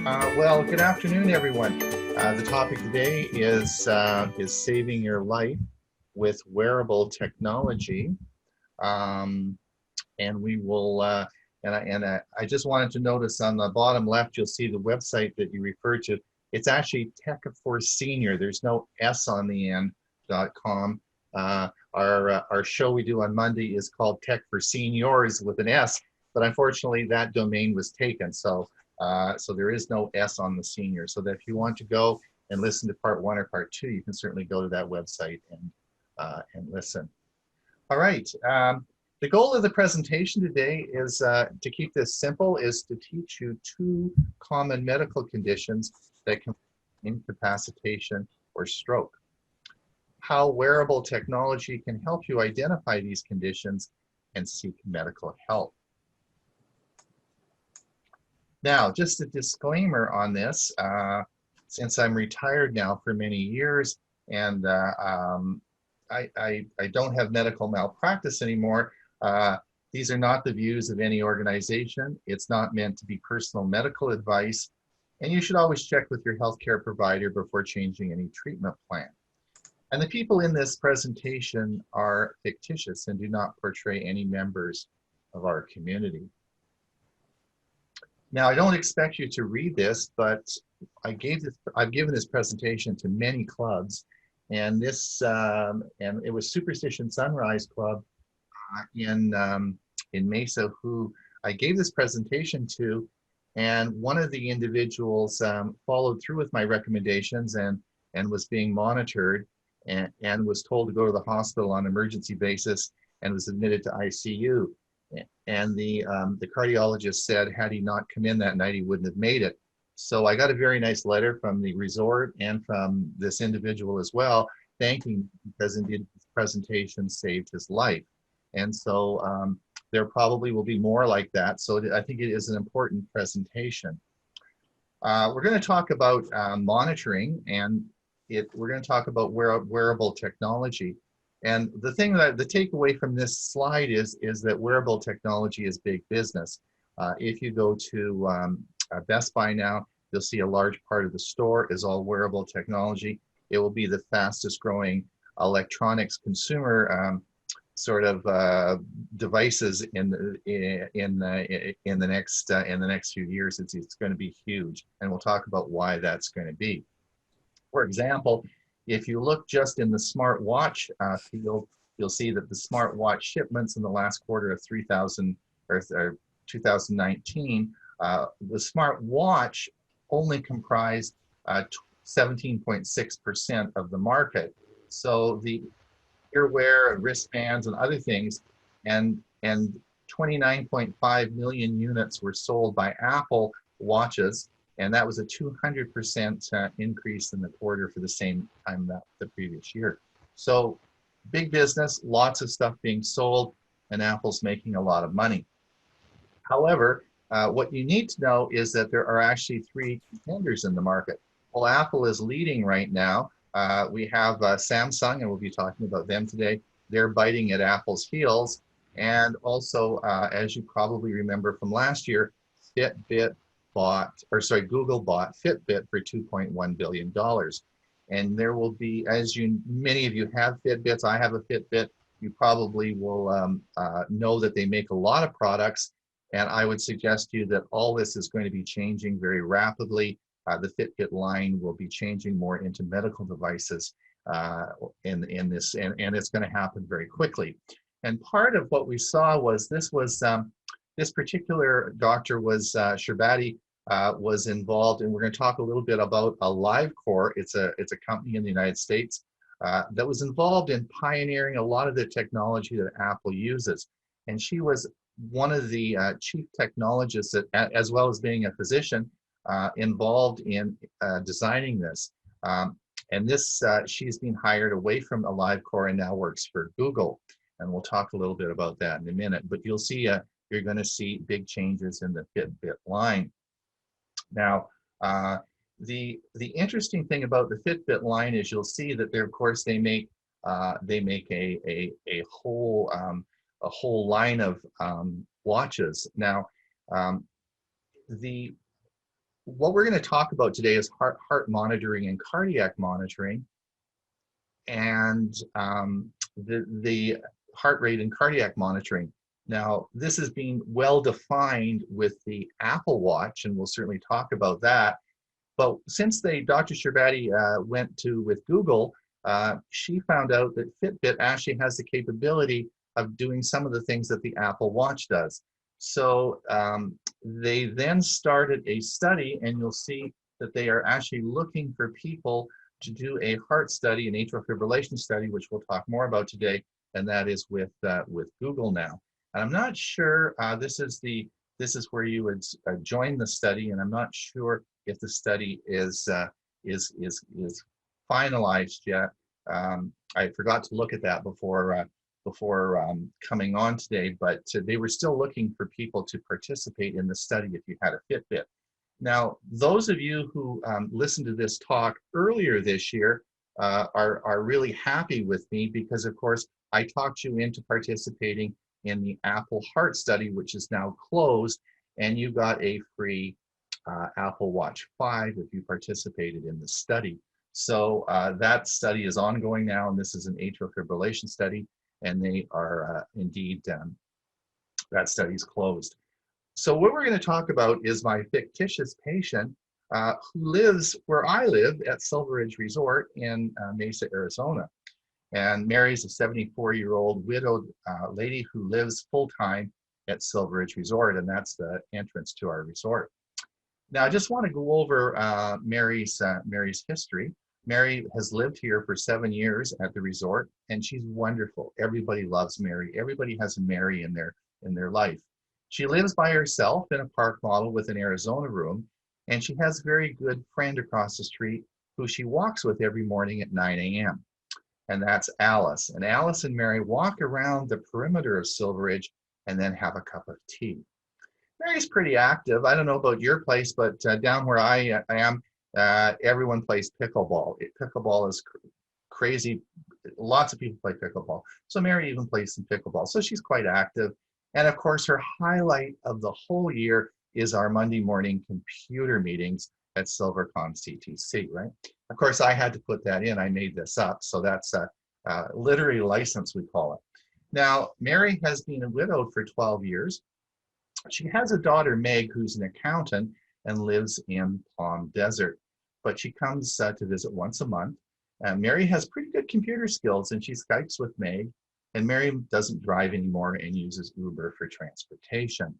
Well, good afternoon, everyone. The topic today is saving your life with wearable technology, um, and we will. I just wanted to notice on the bottom left, you'll see the website that you refer to. It's actually Tech for Senior. There's no S on the end. .com. Our show we do on Monday is called Tech for Seniors with an S, but unfortunately that domain was taken. So there is no S on the senior. So that if you want to go and listen to part 1 or part 2, you can certainly go to that website and listen. All right. The goal of the presentation today is to keep this simple, is to teach you 2 common medical conditions that can incapacitation or stroke. How wearable technology can help you identify these conditions and seek medical help. Now, just a disclaimer on this, since I'm retired now for many years and I don't have medical malpractice anymore, these are not the views of any organization. It's not meant to be personal medical advice, and you should always check with your healthcare provider before changing any treatment plan. And the people in this presentation are fictitious and do not portray any members of our community. Now, I don't expect you to read this, but I've given this presentation to many clubs, and and it was Superstition Sunrise Club in Mesa who I gave this presentation to, and one of the individuals followed through with my recommendations and was being monitored and was told to go to the hospital on an emergency basis and was admitted to ICU. And the cardiologist said had he not come in that night, he wouldn't have made it. So I got a very nice letter from the resort and from this individual as well, thanking me because indeed his presentation saved his life. And so there probably will be more like that. So I think it is an important presentation. We're going to talk about monitoring, and we're going to talk about wearable technology. And the takeaway from this slide is that wearable technology is big business. If you go to Best Buy now, you'll see a large part of the store is all wearable technology. It will be the fastest growing electronics consumer sort of devices in the next few years. It's going to be huge, and we'll talk about why that's going to be. For example, if you look just in the smartwatch field, you'll see that the smartwatch shipments in the last quarter of 2019, the smartwatch only comprised 17.6% of the market. So the earwear, wristbands, and other things, and 29.5 million units were sold by Apple watches, and that was a 200% increase in the quarter for the same time the previous year. So big business, lots of stuff being sold, and Apple's making a lot of money. However, what you need to know is that there are actually 3 contenders in the market. Well, Apple is leading right now. We have Samsung, and we'll be talking about them today. They're biting at Apple's heels. And also, as you probably remember from last year, Google bought Fitbit for $2.1 billion. And there will be, many of you have Fitbits, I have a Fitbit, you probably will know that they make a lot of products. And I would suggest to you that all this is going to be changing very rapidly. The Fitbit line will be changing more into medical devices in this, and it's going to happen very quickly. And part of what we saw was this particular doctor was Sherbati was involved, and we're going to talk a little bit about AliveCore. It's a company in the United States that was involved in pioneering a lot of the technology that Apple uses. And she was one of the chief technologists, as well as being a physician, involved in designing this. And this, she's been hired away from AliveCore and now works for Google. And we'll talk a little bit about that in a minute. But you'll see, you're going to see big changes in the Fitbit line. Now, the interesting thing about the Fitbit line is you'll see that of course they make a whole line of watches. Now, what we're going to talk about today is heart monitoring and cardiac monitoring, and the heart rate and cardiac monitoring. Now, this is being well defined with the Apple Watch, and we'll certainly talk about that. But since Dr. Sherbati went with Google, she found out that Fitbit actually has the capability of doing some of the things that the Apple Watch does. So they then started a study, and you'll see that they are actually looking for people to do a heart study, an atrial fibrillation study, which we'll talk more about today, and that is with Google now. And I'm not sure, this is where you would join the study, and I'm not sure if the study is finalized yet. I forgot to look at that before coming on today, but they were still looking for people to participate in the study if you had a Fitbit. Now, those of you who listened to this talk earlier this year are really happy with me because, of course, I talked you into participating in the Apple Heart Study, which is now closed, and you got a free Apple Watch 5 if you participated in the study. So that study is ongoing now, and this is an atrial fibrillation study, and they are indeed, that study is closed. So what we're going to talk about is my fictitious patient who lives where I live at Silver Ridge Resort in Mesa, Arizona. And Mary's a 74-year-old widowed lady who lives full-time at Silver Ridge Resort, and that's the entrance to our resort. Now, I just want to go over Mary's history. Mary has lived here for 7 years at the resort, and she's wonderful. Everybody loves Mary. Everybody has a Mary in their life. She lives by herself in a park model with an Arizona room, and she has a very good friend across the street who she walks with every morning at 9 a.m. And that's Alice. And Alice and Mary walk around the perimeter of Silver Ridge and then have a cup of tea. Mary's pretty active. I don't know about your place, but down where I am, everyone plays pickleball. Pickleball is crazy. Lots of people play pickleball. So Mary even plays some pickleball. So she's quite active. And of course, her highlight of the whole year is our Monday morning computer meetings at SilverCon CTC, right? Of course, I had to put that in. I made this up. So that's a literary license, we call it. Now, Mary has been widowed for 12 years. She has a daughter, Meg, who's an accountant and lives in Palm Desert, but she comes to visit once a month. Mary has pretty good computer skills, and she Skypes with Meg, and Mary doesn't drive anymore and uses Uber for transportation.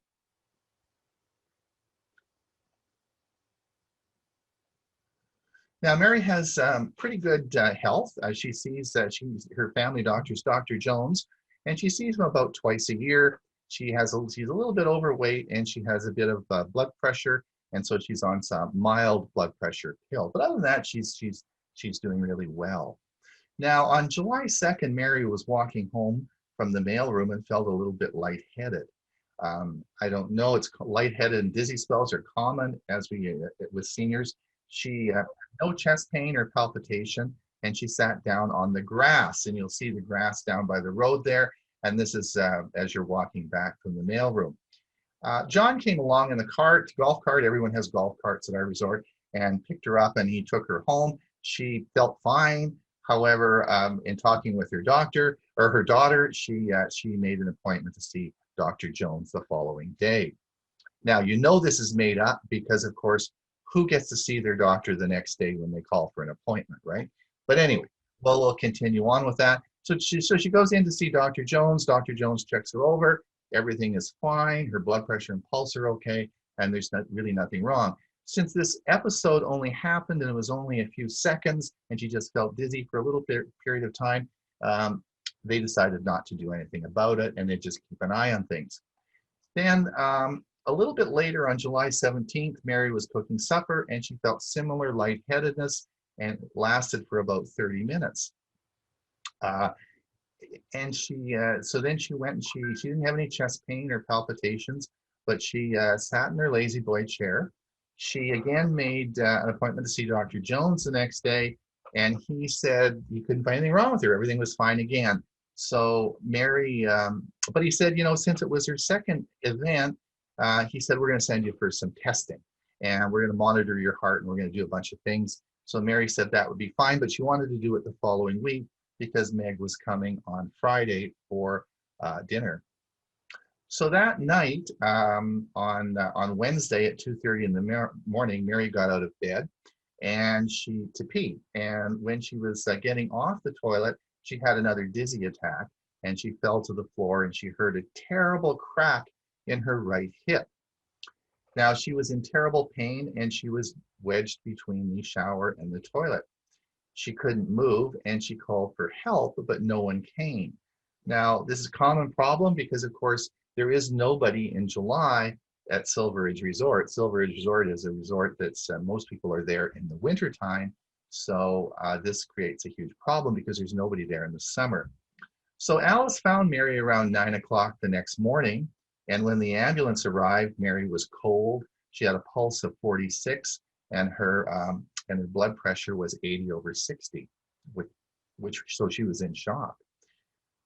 Now, Mary has pretty good health. She sees her family doctor's Dr. Jones, and she sees him about twice a year. She's a little bit overweight, and she has a bit of blood pressure, and so she's on some mild blood pressure pill. But other than that, she's doing really well. Now, on July 2nd, Mary was walking home from the mailroom and felt a little bit lightheaded. I don't know, it's lightheaded and dizzy spells are common with seniors. She had no chest pain or palpitation, and she sat down on the grass, and you'll see the grass down by the road there. And this is as you're walking back from the mailroom. John came along in the golf cart. Everyone has golf carts at our resort, and picked her up, and he took her home. She felt fine. However, in talking with her doctor or her daughter, she made an appointment to see Dr. Jones the following day. Now, you know this is made up because, of course, who gets to see their doctor the next day when they call for an appointment, right? But anyway, we'll continue on with that. So she goes in to see Dr. Jones. Dr. Jones checks her over. Everything is fine. Her blood pressure and pulse are okay, and there's really nothing wrong. Since this episode only happened and it was only a few seconds, and she just felt dizzy for a little period of time, they decided not to do anything about it, and they just keep an eye on things. Then a little bit later on July 17th, Mary was cooking supper, and she felt similar lightheadedness, and it lasted for about 30 minutes. And so then she went and she didn't have any chest pain or palpitations, but she sat in her lazy boy chair. She again made an appointment to see Dr. Jones the next day, and he said he couldn't find anything wrong with her. Everything was fine again. So Mary, but he said, since it was her second event, he said, we're going to send you for some testing. and we're going to monitor your heart, and we're going to do a bunch of things. So Mary said that would be fine, but she wanted to do it the following week because Meg was coming on Friday for dinner. So that night, on Wednesday at 2:30 in the morning, Mary got out of bed and to pee. And when she was getting off the toilet, she had another dizzy attack, and she fell to the floor, and she heard a terrible crack in her right hip. Now, she was in terrible pain, and she was wedged between the shower and the toilet. She couldn't move, and she called for help, but no one came. Now, this is a common problem because, of course, there is nobody in July at Silver Ridge Resort. Silver Ridge Resort is a resort that's most people are there in the winter time. So this creates a huge problem because there's nobody there in the summer. So Alice found Mary around 9 o'clock the next morning. And when the ambulance arrived, Mary was cold. She had a pulse of 46, and her blood pressure was 80/60, so she was in shock.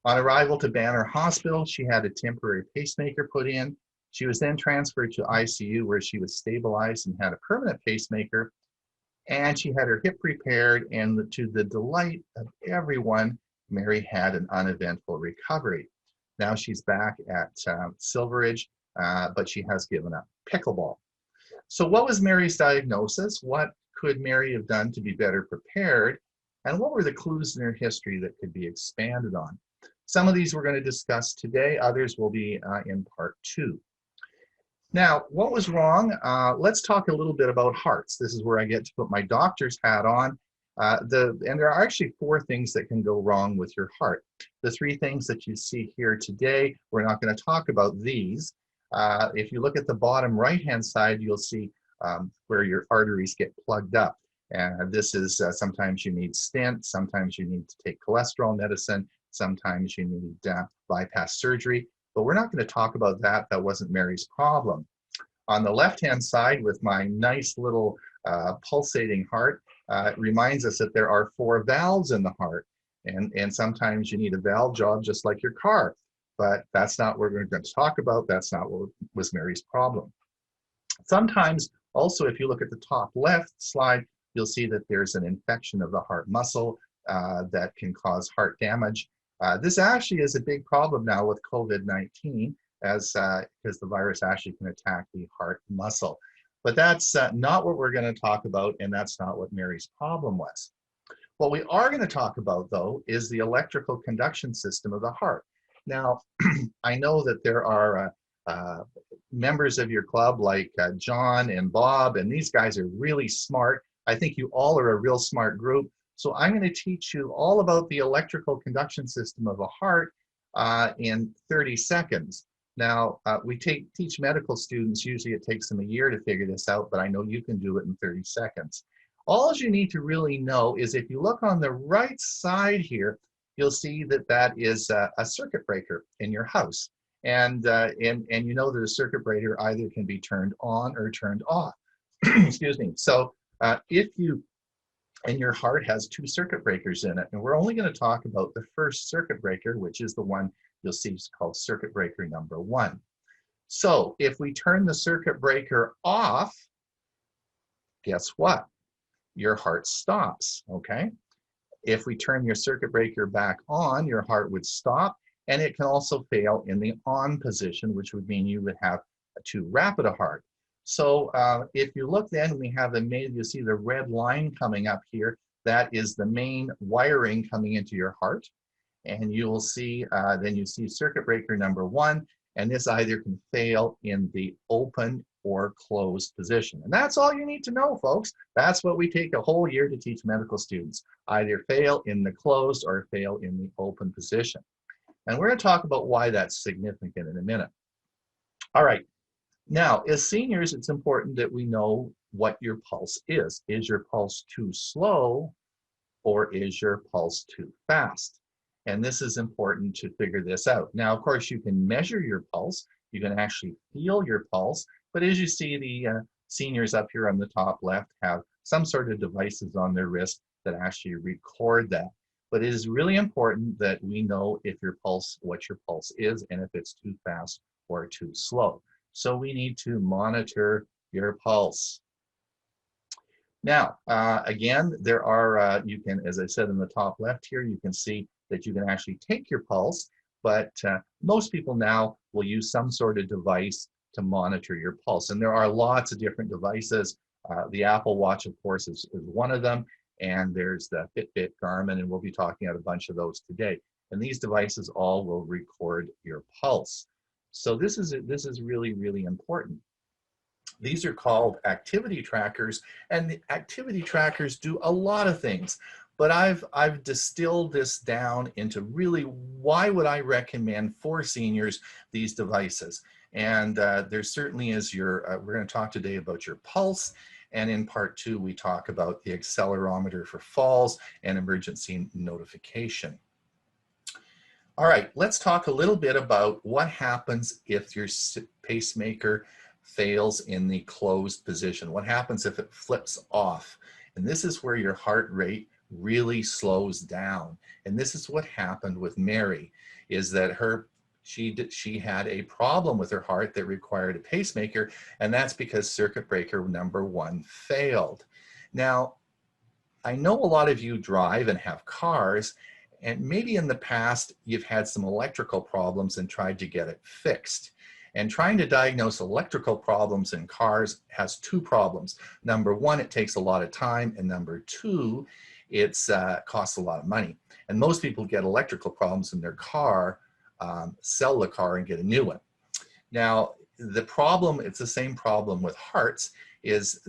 On arrival to Banner Hospital, she had a temporary pacemaker put in. She was then transferred to ICU, where she was stabilized and had a permanent pacemaker. And she had her hip repaired, and to the delight of everyone, Mary had an uneventful recovery. Now she's back at Silver Ridge, but she has given up pickleball. So what was Mary's diagnosis? What could Mary have done to be better prepared? And what were the clues in her history that could be expanded on? Some of these we're going to discuss today. Others will be in part 2. Now, what was wrong? Let's talk a little bit about hearts. This is where I get to put my doctor's hat on. And there are actually 4 things that can go wrong with your heart. The 3 things that you see here today, we're not going to talk about these. If you look at the bottom right-hand side, you'll see where your arteries get plugged up. And this is sometimes you need stents, sometimes you need to take cholesterol medicine, sometimes you need bypass surgery. But we're not going to talk about that. That wasn't Mary's problem. On the left-hand side, with my nice little pulsating heart, it reminds us that there are 4 valves in the heart. And sometimes you need a valve job just like your car. But that's not what we're going to talk about. That's not what was Mary's problem. Sometimes, also, if you look at the top left slide, you'll see that there's an infection of the heart muscle that can cause heart damage. This actually is a big problem now with COVID-19, because the virus actually can attack the heart muscle. But that's not what we're going to talk about, and that's not what Mary's problem was. What we are going to talk about, though, is the electrical conduction system of the heart. Now, I know that there are members of your club like John and Bob, and these guys are really smart. I think you all are a real smart group. So I'm going to teach you all about the electrical conduction system of a heart in 30 seconds. Now, we teach medical students, usually it takes them a year to figure this out, but I know you can do it in 30 seconds. All you need to really know is if you look on the right side here, you'll see that that is a circuit breaker in your house. And you know that a circuit breaker either can be turned on or turned off. Excuse me. So and your heart has 2 circuit breakers in it. And we're only going to talk about the first circuit breaker, which is the one you'll see is called circuit breaker number 1. So if we turn the circuit breaker off, guess what? Your heart stops, okay? If we turn your circuit breaker back on, your heart would stop, and it can also fail in the on position, which would mean you would have too rapid a heart. So if you look then, we have you'll see the red line coming up here. That is the main wiring coming into your heart. And you will see, then you see circuit breaker number 1, and this either can fail in the open or closed position. And that's all you need to know, folks. That's what we take a whole year to teach medical students. Either fail in the closed or fail in the open position. And we're going to talk about why that's significant in a minute. All right. Now, as seniors, it's important that we know what your pulse is. Is your pulse too slow, or is your pulse too fast? And this is important to figure this out. Now, of course, you can measure your pulse. You can actually feel your pulse. But as you see, the seniors up here on the top left have some sort of devices on their wrist that actually record that. But it is really important that we know if your pulse, what your pulse is, and if it's too fast or too slow. So we need to monitor your pulse. Now, again, there are, you can, as I said in the top left here, you can see that you can actually take your pulse, but most people now will use some sort of device to monitor your pulse. And there are lots of different devices. The Apple Watch, of course, is one of them. And there's the Fitbit, Garmin, and we'll be talking about a bunch of those today. And these devices all will record your pulse. So this is really, really important. These are called activity trackers, and the activity trackers do a lot of things. But I've distilled this down into really why would I recommend for seniors these devices. And there certainly is your, we're going to talk today about your pulse. And in part 2, we talk about the accelerometer for falls and emergency notification. All right, let's talk a little bit about what happens if your pacemaker fails in the closed position. What happens if it flips off? And this is where your heart rate really slows down. And this is what happened with Mary, is that she had a problem with her heart that required a pacemaker, and that's because circuit breaker number 1 failed. Now, I know a lot of you drive and have cars, and maybe in the past you've had some electrical problems and tried to get it fixed. And trying to diagnose electrical problems in cars has 2 problems. Number 1, it takes a lot of time, and number 2, it costs a lot of money. And most people get electrical problems in their car, sell the car and get a new one. Now, the problem, it's the same problem with hearts, is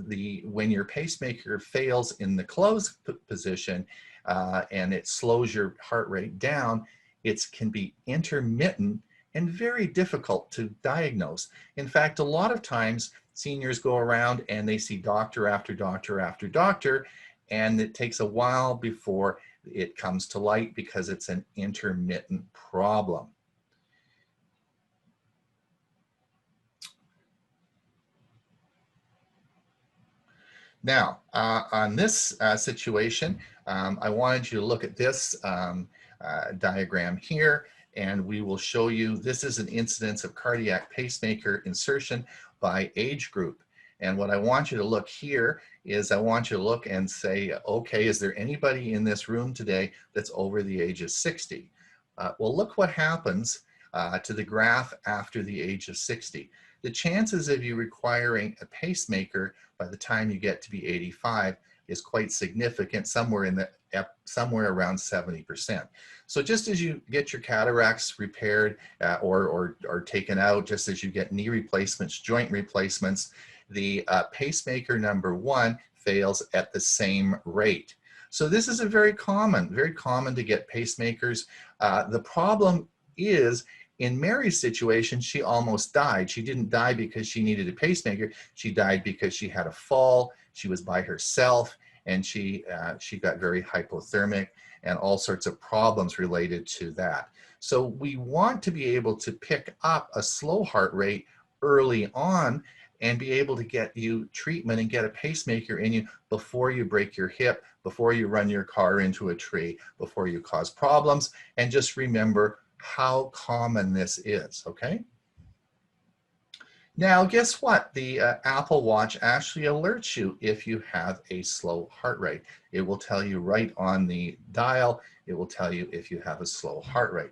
when your pacemaker fails in the closed position and it slows your heart rate down, it can be intermittent and very difficult to diagnose. In fact, a lot of times seniors go around and they see doctor after doctor after doctor, and it takes a while before it comes to light because it's an intermittent problem. Now, on this situation, I wanted you to look at this diagram here, and we will show you, this is an incidence of cardiac pacemaker insertion by age group. And what I want you to look here is I want you to look and say, okay, is there anybody in this room today that's over the age of 60? Well, look what happens to the graph after the age of 60. The chances of you requiring a pacemaker by the time you get to be 85 is quite significant, somewhere around 70%. So just as you get your cataracts repaired or taken out, just as you get knee replacements, joint replacements, the pacemaker number 1 fails at the same rate. So this is very common to get pacemakers. The problem is, in Mary's situation, she almost died. She didn't die because she needed a pacemaker. She died because she had a fall. She was by herself, and she got very hypothermic and all sorts of problems related to that. So we want to be able to pick up a slow heart rate early on and be able to get you treatment and get a pacemaker in you before you break your hip, before you run your car into a tree, before you cause problems. And just remember how common this is, okay? Now, guess what? The Apple Watch actually alerts you if you have a slow heart rate. It will tell you right on the dial. It will tell you if you have a slow heart rate.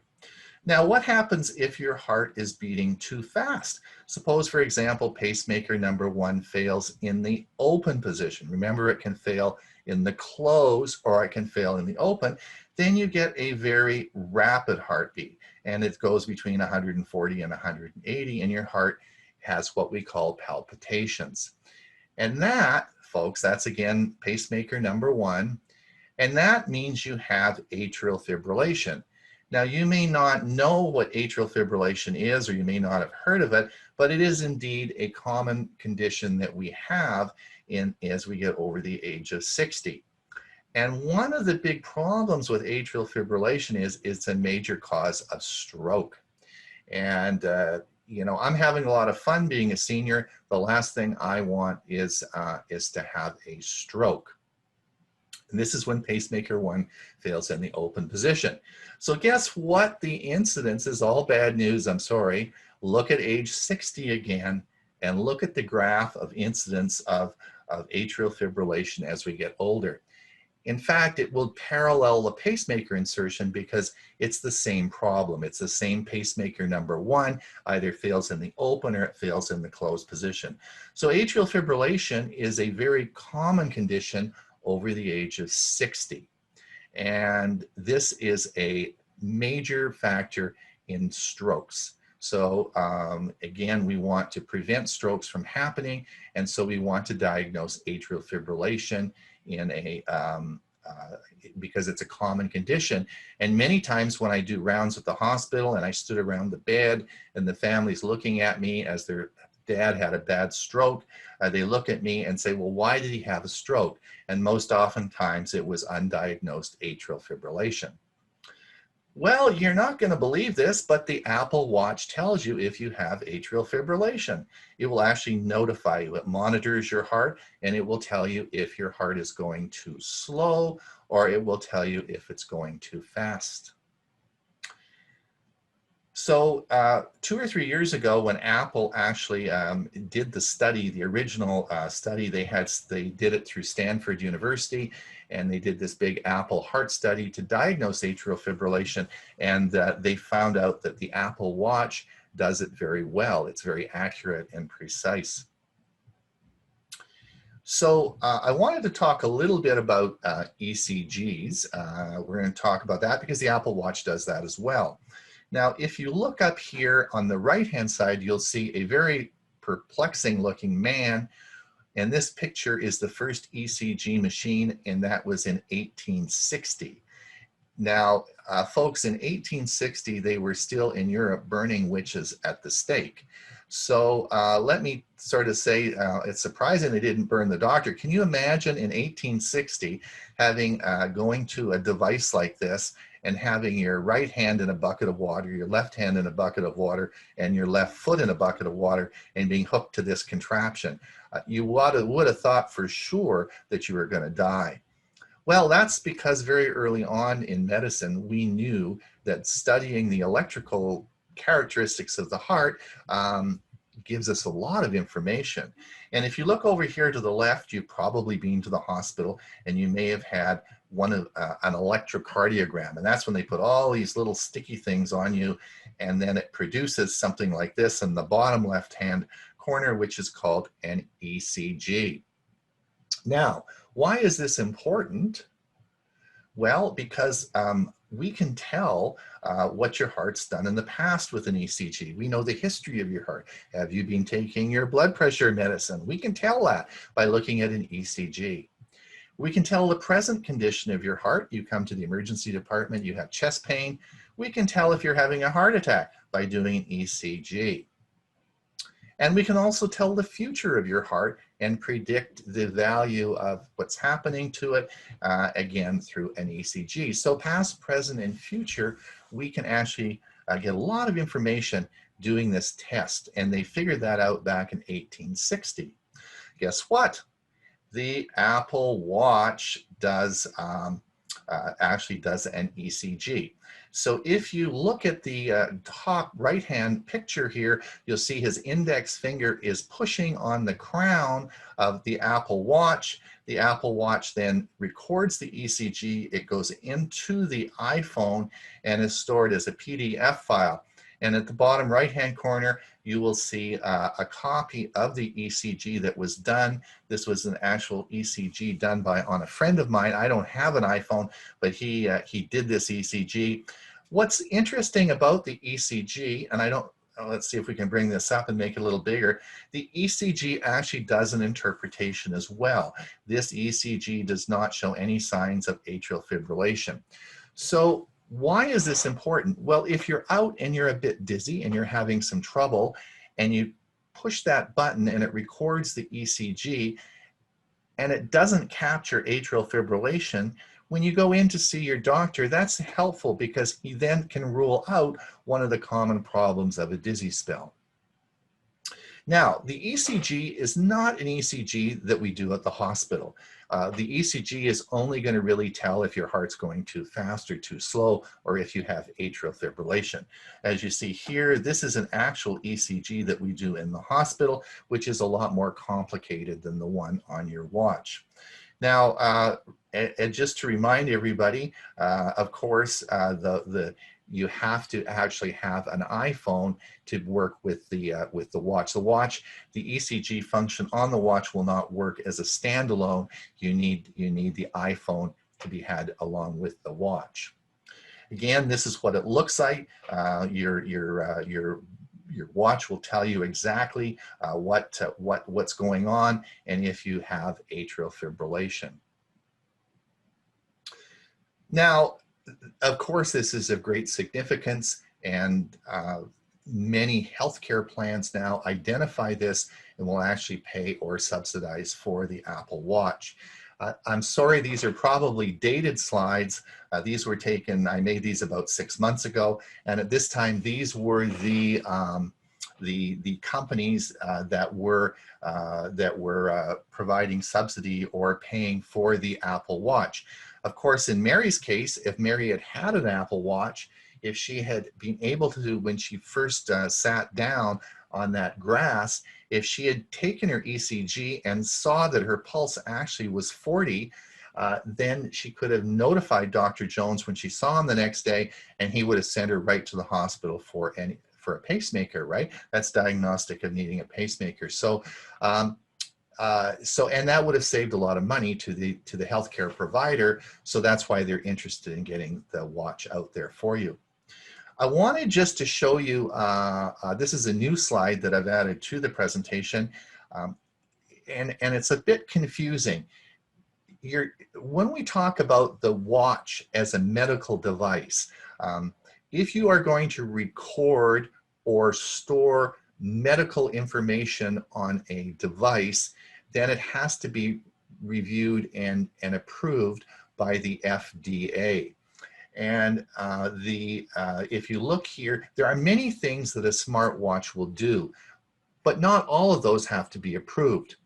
Now, what happens if your heart is beating too fast? Suppose, for example, pacemaker number 1 fails in the open position. Remember, it can fail in the close or it can fail in the open. Then you get a very rapid heartbeat, and it goes between 140 and 180, and your heart has what we call palpitations. And that, folks, that's again pacemaker number 1, and that means you have atrial fibrillation. Now, you may not know what atrial fibrillation is, or you may not have heard of it, but it is indeed a common condition that we have as we get over the age of 60. And one of the big problems with atrial fibrillation is it's a major cause of stroke. And you know, I'm having a lot of fun being a senior. The last thing I want is to have a stroke. And this is when pacemaker 1 fails in the open position. So guess what? The incidence is all bad news. I'm sorry. Look at age 60 again, and look at the graph of incidence of atrial fibrillation as we get older. In fact, it will parallel the pacemaker insertion because it's the same problem. It's the same pacemaker number one, either fails in the open or it fails in the closed position. So atrial fibrillation is a very common condition over the age of 60. And this is a major factor in strokes. So again, we want to prevent strokes from happening, and so we want to diagnose atrial fibrillation in a because it's a common condition. And many times when I do rounds at the hospital and I stood around the bed and the family's looking at me as their dad had a bad stroke, they look at me and say, well, why did he have a stroke? And most oftentimes it was undiagnosed atrial fibrillation. Well, you're not going to believe this, but the Apple Watch tells you if you have atrial fibrillation. It will actually notify you. It monitors your heart, and it will tell you if your heart is going too slow, or it will tell you if it's going too fast. So 2 or 3 years ago, when Apple actually did the study, the original study, they did it through Stanford University, and they did this big Apple heart study to diagnose atrial fibrillation, and they found out that the Apple Watch does it very well. It's very accurate and precise. So I wanted to talk a little bit about ECGs. We're going to talk about that because the Apple Watch does that as well. Now, if you look up here on the right-hand side, you'll see a very perplexing looking man. And this picture is the first ECG machine, and that was in 1860. Now, folks, in 1860, they were still in Europe burning witches at the stake. So let me sort of say, it's surprising they didn't burn the doctor. Can you imagine in 1860 having going to a device like this and having your right hand in a bucket of water, your left hand in a bucket of water, and your left foot in a bucket of water, and being hooked to this contraption? You would have thought for sure that you were going to die. Well, that's because very early on in medicine, we knew that studying the electrical characteristics of the heart gives us a lot of information. And if you look over here to the left, you've probably been to the hospital and you may have had an electrocardiogram. And that's when they put all these little sticky things on you, and then it produces something like this in the bottom left-hand corner, which is called an ECG. Now, why is this important? Well, because we can tell what your heart's done in the past with an ECG. We know the history of your heart. Have you been taking your blood pressure medicine? We can tell that by looking at an ECG. We can tell the present condition of your heart. You come to the emergency department, you have chest pain. We can tell if you're having a heart attack by doing an ECG. And we can also tell the future of your heart and predict the value of what's happening to it, again, through an ECG. So past, present, and future, we can actually get a lot of information doing this test. And they figured that out back in 1860. Guess what? The Apple Watch actually does an ECG. So if you look at the top right-hand picture here, you'll see his index finger is pushing on the crown of the Apple Watch. The Apple Watch then records the ECG. It goes into the iPhone and is stored as a PDF file. And at the bottom right-hand corner, you will see a copy of the ECG that was done. This was an actual ECG done on a friend of mine. I don't have an iPhone, but he did this ECG. What's interesting about the ECG, and let's see if we can bring this up and make it a little bigger. The ECG actually does an interpretation as well. This ECG does not show any signs of atrial fibrillation. So why is this important? Well, if you're out and you're a bit dizzy and you're having some trouble and you push that button and it records the ECG and it doesn't capture atrial fibrillation, when you go in to see your doctor, that's helpful because he then can rule out one of the common problems of a dizzy spell. Now, the ECG is not an ECG that we do at the hospital. The ECG is only going to really tell if your heart's going too fast or too slow, or if you have atrial fibrillation. As you see here, this is an actual ECG that we do in the hospital, which is a lot more complicated than the one on your watch. Now, and just to remind everybody, of course, you have to actually have an iPhone to work with the watch. The ECG function on the watch will not work as a standalone. You need the iPhone to be had along with the watch. Again, this is what it looks like. Your watch will tell you exactly what's going on and if you have atrial fibrillation. Now, of course, this is of great significance, and many healthcare plans now identify this and will actually pay or subsidize for the Apple Watch. I'm sorry, these are probably dated slides. These were taken, I made these about 6 months ago, and at this time, these were the companies that were providing subsidy or paying for the Apple Watch. Of course, in Mary's case, if Mary had had an Apple Watch, if she had been able to, when she first sat down on that grass, if she had taken her ECG and saw that her pulse actually was 40, then she could have notified Dr. Jones when she saw him the next day, and he would have sent her right to the hospital for a pacemaker, right? That's diagnostic of needing a pacemaker. And that would have saved a lot of money to the healthcare provider. So that's why they're interested in getting the watch out there for you. I wanted just to show you, this is a new slide that I've added to the presentation, and it's a bit confusing. When we talk about the watch as a medical device, if you are going to record or store medical information on a device, then it has to be reviewed and approved by the FDA. And if you look here, there are many things that a smartwatch will do, but not all of those have to be approved.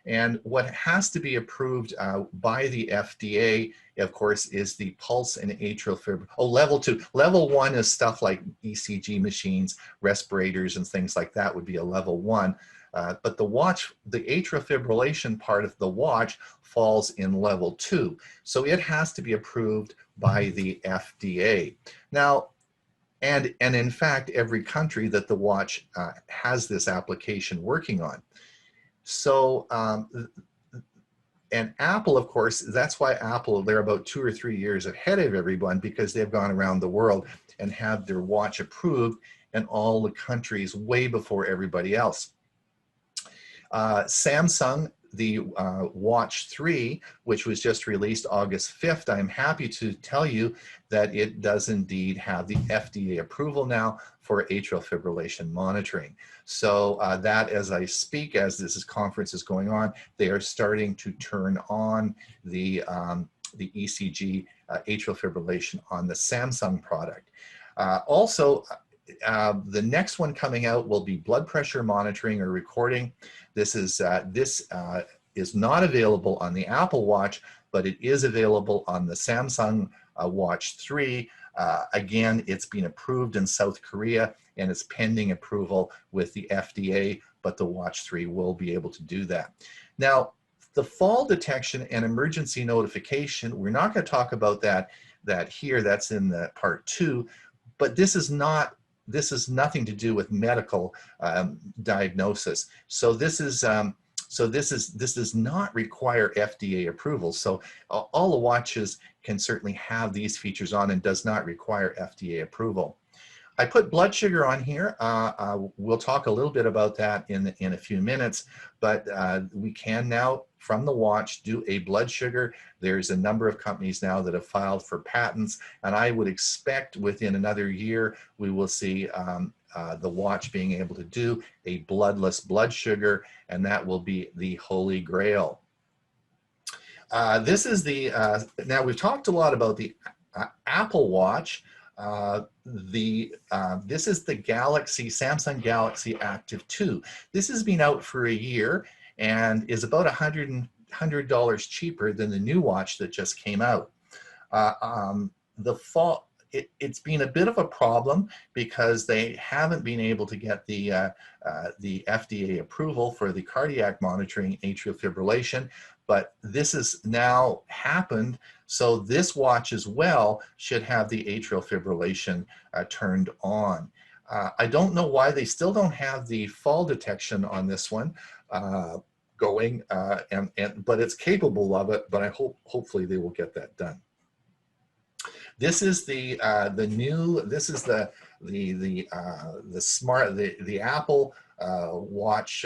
And what has to be approved by the FDA, of course, is the pulse and atrial fibrillation. Oh, level 2. Level 1 is stuff like Ecg machines, respirators, and things like that would be a level 1. But the watch, the atrial fibrillation part of the watch falls in level 2. So it has to be approved by the FDA. Now, and in fact, every country that the watch has this application working on. So, and Apple, of course, that's why Apple, they're about 2 or 3 years ahead of everyone, because they've gone around the world and have their watch approved in all the countries way before everybody else. Samsung, the Watch 3, which was just released August 5th, I'm happy to tell you that it does indeed have the FDA approval now for atrial fibrillation monitoring. So that, as I speak, as this conference is going on, they are starting to turn on the ECG atrial fibrillation on the Samsung product. Also, the next one coming out will be blood pressure monitoring or recording. This is not available on the Apple Watch, but it is available on the Samsung Watch 3. Again, it's been approved in South Korea and it's pending approval with the FDA, but the Watch 3 will be able to do that. Now, the fall detection and emergency notification, we're not going to talk about that here. That's in the part 2, but this is nothing to do with medical diagnosis. So this does not require FDA approval. So all the watches can certainly have these features on and does not require FDA approval. I put blood sugar on here. We'll talk a little bit about that in a few minutes, but we can now, from the watch, do a blood sugar. There's a number of companies now that have filed for patents, and I would expect within another year, we will see the watch being able to do a bloodless blood sugar, and that will be the holy grail. This is the, now we've talked a lot about the Apple Watch. This is the Samsung Galaxy Active 2. This has been out for a year and is about $100 cheaper than the new watch that just came out. It's been a bit of a problem because they haven't been able to get the FDA approval for the cardiac monitoring atrial fibrillation, but this has now happened. So this watch as well should have the atrial fibrillation turned on. I don't know why they still don't have the fall detection on this one going, but it's capable of it, but hopefully they will get that done. This is the Apple watch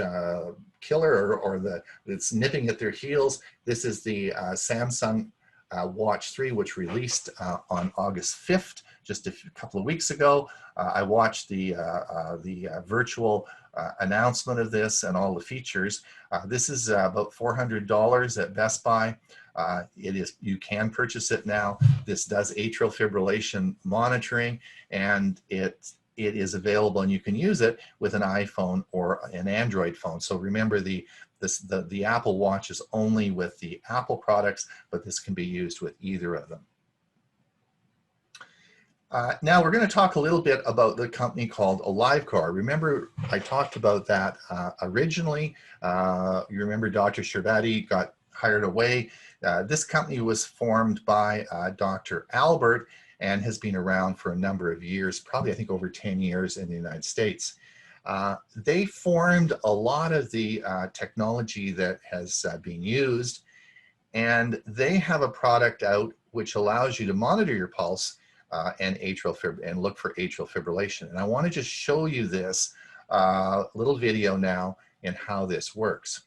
killer, or it's nipping at their heels. This is the Samsung Watch 3, which released on August 5th, just a couple of weeks ago. I watched the virtual announcement of this and all the features. This is about $400 at Best Buy. You can purchase it now. This does atrial fibrillation monitoring, and it is available, and you can use it with an iPhone or an Android phone. So remember, the Apple Watch is only with the Apple products, but this can be used with either of them. Now we're going to talk a little bit about the company called AliveCar. Remember, I talked about that originally. You remember Dr. Sherbati got hired away. This company was formed by Dr. Albert and has been around for a number of years, probably I think over 10 years in the United States. They formed a lot of the technology that has been used, and they have a product out which allows you to monitor your pulse and look for atrial fibrillation. And I want to just show you this little video now and how this works.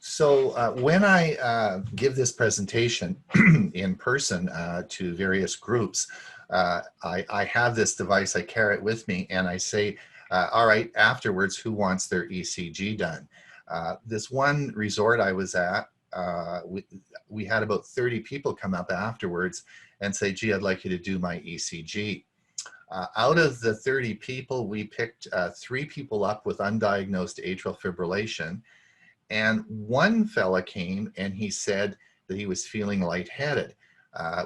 So when I give this presentation in person to various groups, I have this device, I carry it with me, and I say, all right, afterwards, who wants their ECG done? This one resort I was at, we had about 30 people come up afterwards and say, gee, I'd like you to do my ECG. Out of the 30 people, we picked 3 people up with undiagnosed atrial fibrillation. And one fella came and he said that he was feeling lightheaded.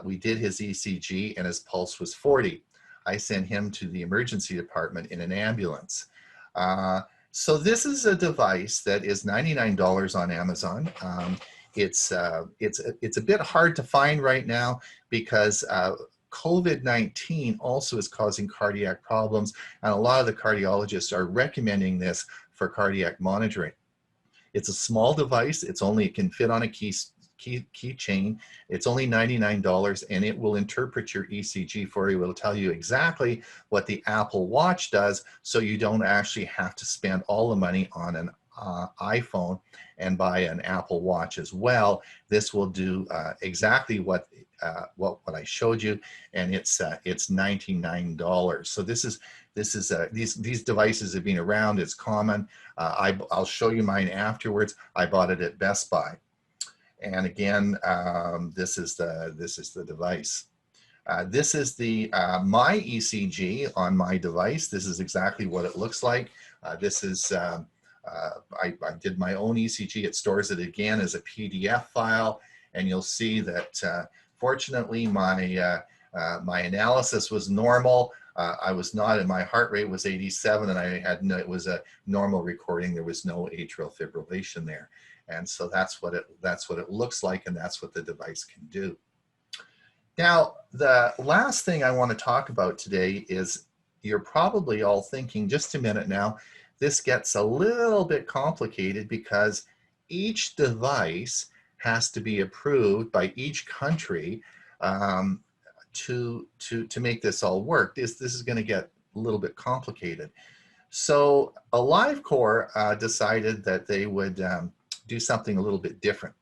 We did his ECG and his pulse was 40. I sent him to the emergency department in an ambulance. So this is a device that is $99 on Amazon. It's a bit hard to find right now because COVID-19 also is causing cardiac problems, and a lot of the cardiologists are recommending this for cardiac monitoring. It's a small device. It can fit on a keychain. It's only $99, and it will interpret your ECG for you. It'll tell you exactly what the Apple Watch does, so you don't actually have to spend all the money on an iPhone and buy an Apple Watch as well. This will do exactly what I showed you, and it's $99. So these devices have been around. It's common. I'll show you mine afterwards. I bought it at Best Buy, and again, this is the device. This is my ECG on my device. This is exactly what it looks like. This is I did my own ECG. It stores it again as a PDF file, and you'll see that fortunately my My analysis was normal. I was not, and my heart rate was 87, and I had no, it was a normal recording. There was no atrial fibrillation there. And so that's what it looks like, and that's what the device can do. Now, the last thing I want to talk about today is, you're probably all thinking, just a minute now, this gets a little bit complicated because each device has to be approved by each country to make this all work. This is going to get a little bit complicated. So AliveCor decided that they would do something a little bit different.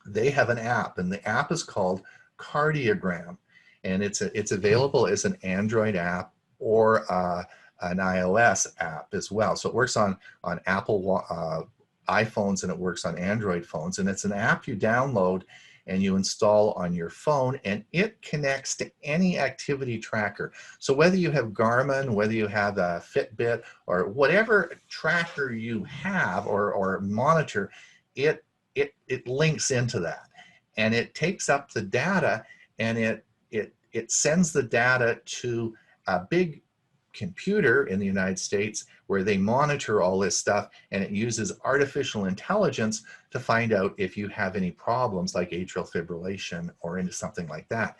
They have an app, and the app is called Cardiogram, and it's available as an Android app or an iOS app as well. So it works on Apple iPhones, and it works on Android phones, and it's an app you download and you install on your phone, and it connects to any activity tracker. So whether you have Garmin, whether you have a Fitbit, or whatever tracker you have or monitor, it links into that, and it takes up the data, and it sends the data to a big computer in the United States where they monitor all this stuff, and it uses artificial intelligence to find out if you have any problems like atrial fibrillation or into something like that.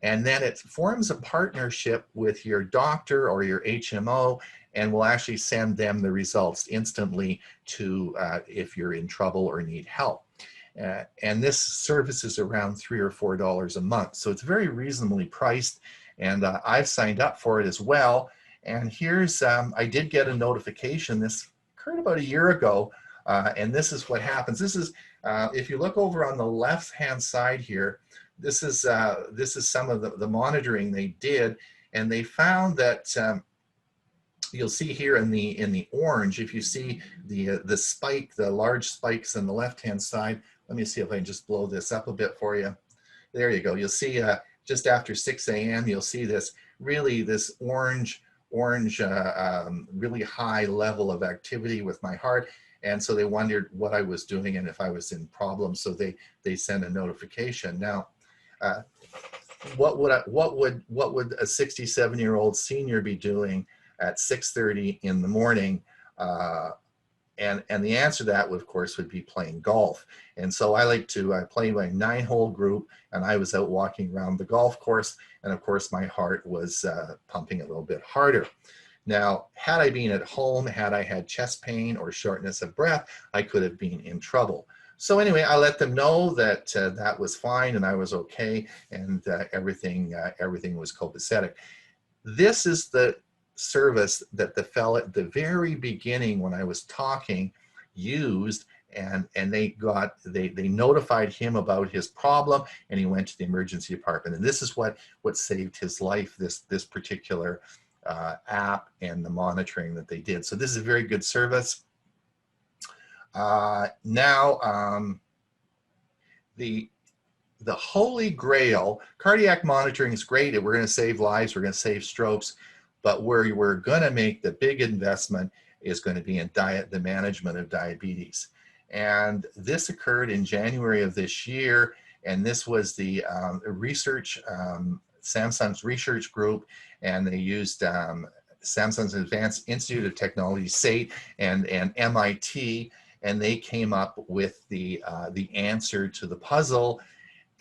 And then it forms a partnership with your doctor or your HMO, and will actually send them the results instantly to if you're in trouble or need help. And this service is around $3 or $4 a month. So it's very reasonably priced, and I've signed up for it as well. And here's, I did get a notification. This occurred about a year ago, and this is what happens. This is, if you look over on the left-hand side here, this is some of the monitoring they did, and they found that you'll see here in the orange, if you see the spike, the large spikes on the left-hand side. Let me see if I can just blow this up a bit for you. There you go. You'll see just after 6 a.m. you'll see this orange really high level of activity with my heart. And so they wondered what I was doing and if I was in problems. So they sent a notification. Now, what would a 67-year-old senior be doing at 6:30 in the morning? And the answer to that, of course, would be playing golf. And so I play my 9-hole group, and I was out walking around the golf course, and of course my heart was pumping a little bit harder. Now, had I been at home, had I had chest pain or shortness of breath, I could have been in trouble. So anyway, I let them know that that was fine and I was okay, and everything was copacetic. This is the service that the fellow at the very beginning when I was talking used, and they notified him about his problem, and he went to the emergency department. And this is what saved his life, this particular app and the monitoring that they did. So this is a very good service. Now, the holy grail, cardiac monitoring is great. We're going to save lives, we're going to save strokes, but where we're going to make the big investment is going to be in the management of diabetes. And this occurred in January of this year, and this was the research, Samsung's research group, and they used Samsung's Advanced Institute of Technology, SATE, and MIT, and they came up with the answer to the puzzle.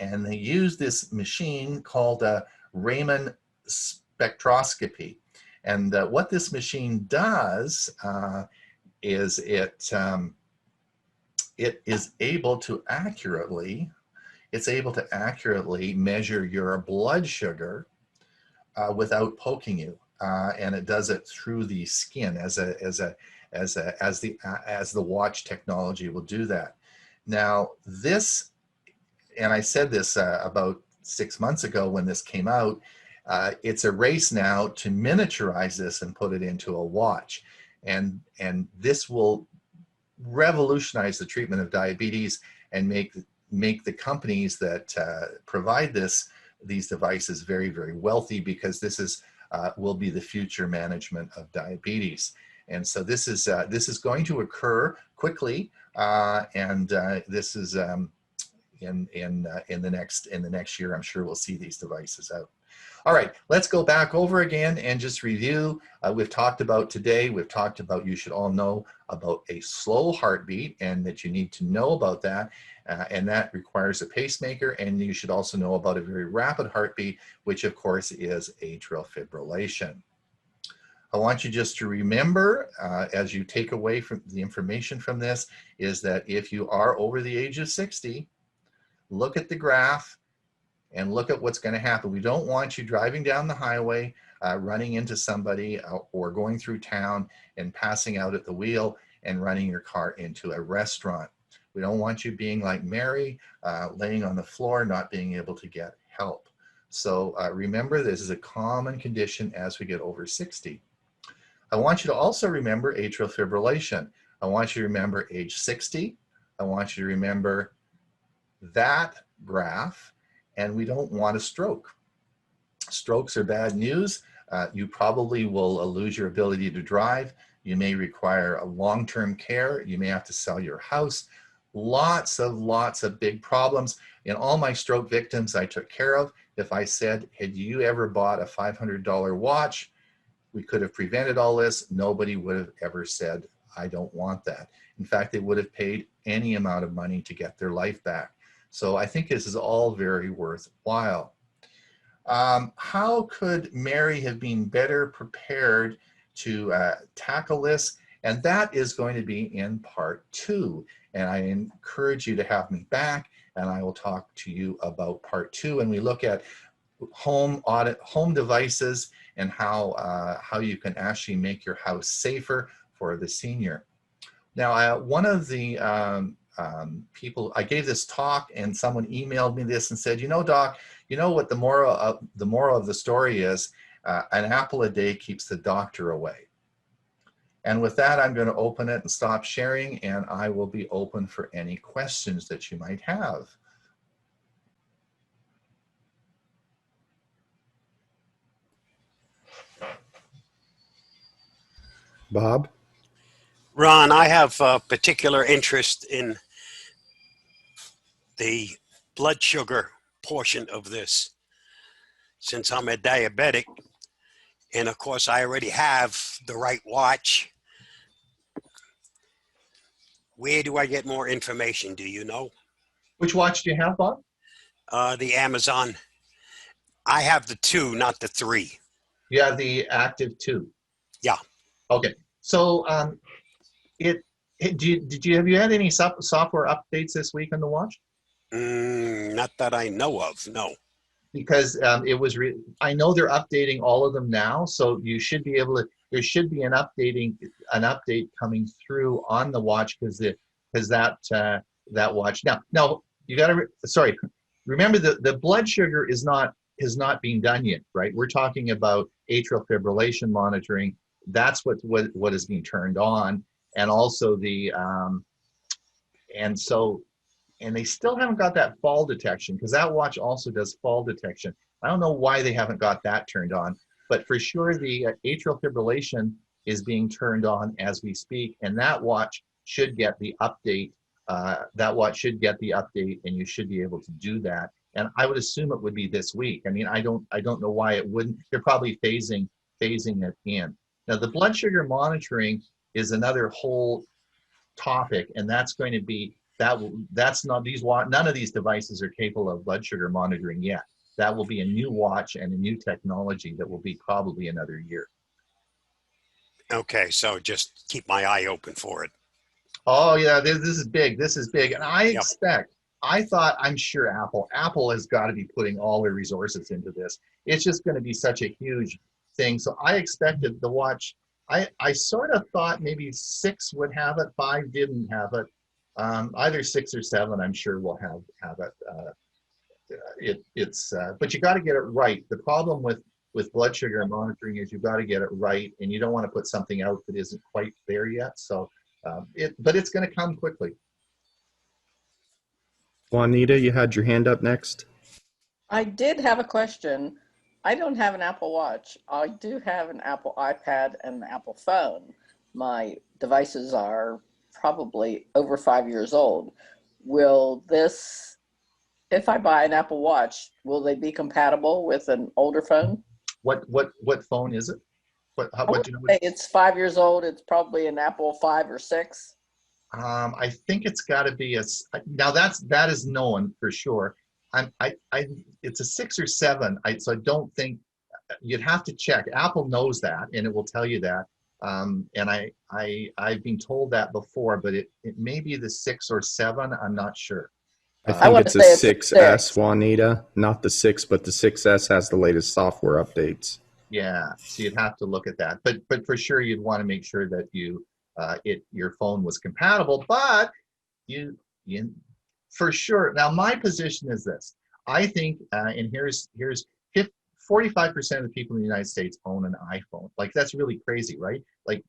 And they used this machine called a Raman spectroscopy. And what this machine does is it is able to accurately measure your blood sugar without poking you, and it does it through the skin as the watch technology will do that. Now this, and I said this about 6 months ago when this came out, it's a race now to miniaturize this and put it into a watch. And this will revolutionize the treatment of diabetes and make the companies that provide these devices very, very wealthy, because this will be the future management of diabetes. And so this is going to occur quickly, and this is in the next year. I'm sure we'll see these devices out. All right, let's go back over again and just review. We've talked about today, we've talked about, you should all know about a slow heartbeat and that you need to know about that. And that requires a pacemaker. And you should also know about a very rapid heartbeat, which of course is atrial fibrillation. I want you just to remember, as you take away from the information from this, is that if you are over the age of 60, look at the graph and look at what's going to happen. We don't want you driving down the highway, running into somebody, or going through town and passing out at the wheel and running your car into a restaurant. We don't want you being like Mary, laying on the floor, not being able to get help. So remember, this is a common condition as we get over 60. I want you to also remember atrial fibrillation. I want you to remember age 60. I want you to remember that graph, and we don't want a stroke. Strokes are bad news. You probably will lose your ability to drive. You may require a long-term care. You may have to sell your house. Lots of big problems. In all my stroke victims I took care of, if I said, had you ever bought a $500 watch, we could have prevented all this, nobody would have ever said, I don't want that. In fact, they would have paid any amount of money to get their life back. So I think this is all very worthwhile. How could Mary have been better prepared to tackle this? And that is going to be in part 2. And I encourage you to have me back, and I will talk to you about part 2. And we look at home devices and how you can actually make your house safer for the senior. Now, one of the people, I gave this talk and someone emailed me this and said, you know, Doc, you know what the moral of the story is? An apple a day keeps the doctor away. And with that, I'm going to open it and stop sharing, and I will be open for any questions that you might have. Bob? Ron, I have a particular interest in the blood sugar portion of this, since I'm a diabetic, and of course I already have the right watch. Where do I get more information? Do you know? Which watch do you have, Bob? The Amazon. I have the 2, not the 3. You have the Active 2. Yeah. Okay. So have you had any software updates this week on the watch? Not that I know of, no. Because I know they're updating all of them now, so you should be able to. There should be an update coming through on the watch because that watch now you got to remember the blood sugar has not been done yet, right? We're talking about atrial fibrillation monitoring. That's what is being turned on, and also and they still haven't got that fall detection, because that watch also does fall detection. I don't know why they haven't got that turned on, but for sure the atrial fibrillation is being turned on as we speak, and that watch should get the update. And you should be able to do that. And I would assume it would be this week. I mean, I don't know why it wouldn't. They're probably phasing it in. Now, the blood sugar monitoring is another whole topic, and that's going to be none of these devices are capable of blood sugar monitoring yet. That will be a new watch and a new technology that will be probably another year. Okay, so just keep my eye open for it. Oh yeah, this is big. This is big, and Yep. I'm sure Apple has got to be putting all their resources into this. It's just going to be such a huge thing. So I expected the watch. I sort of thought maybe 6 would have it, 5 didn't have it. Either 6 or 7, I'm sure will have it. But you got to get it right. The problem with blood sugar monitoring is you've got to get it right, and you don't want to put something out that isn't quite there yet. So, but it's going to come quickly. Juanita, you had your hand up next. I did have a question. I don't have an Apple Watch. I do have an Apple iPad and an Apple phone. My devices are probably over 5 years old. Will this If I buy an Apple Watch, will they be compatible with an older phone? What phone is it? I What would do you know? say it's 5 years old. It's probably an Apple 5 or 6. I think it's got to be now that is known for sure. It's a 6 or 7. So I don't think you'd have to check. Apple knows that, and it will tell you that. And I've been told that before, but it may be the 6 or 7. I'm not sure. I I think want to it's a say it's a 6S, 6. Juanita. Not the 6, but the 6S has the latest software updates. Yeah, so you'd have to look at that, but for sure you'd want to make sure that your phone was compatible. But you for sure. Now my position is this. I think, and here's 45% of the people in the United States own an iPhone. Like that's really crazy, right? Like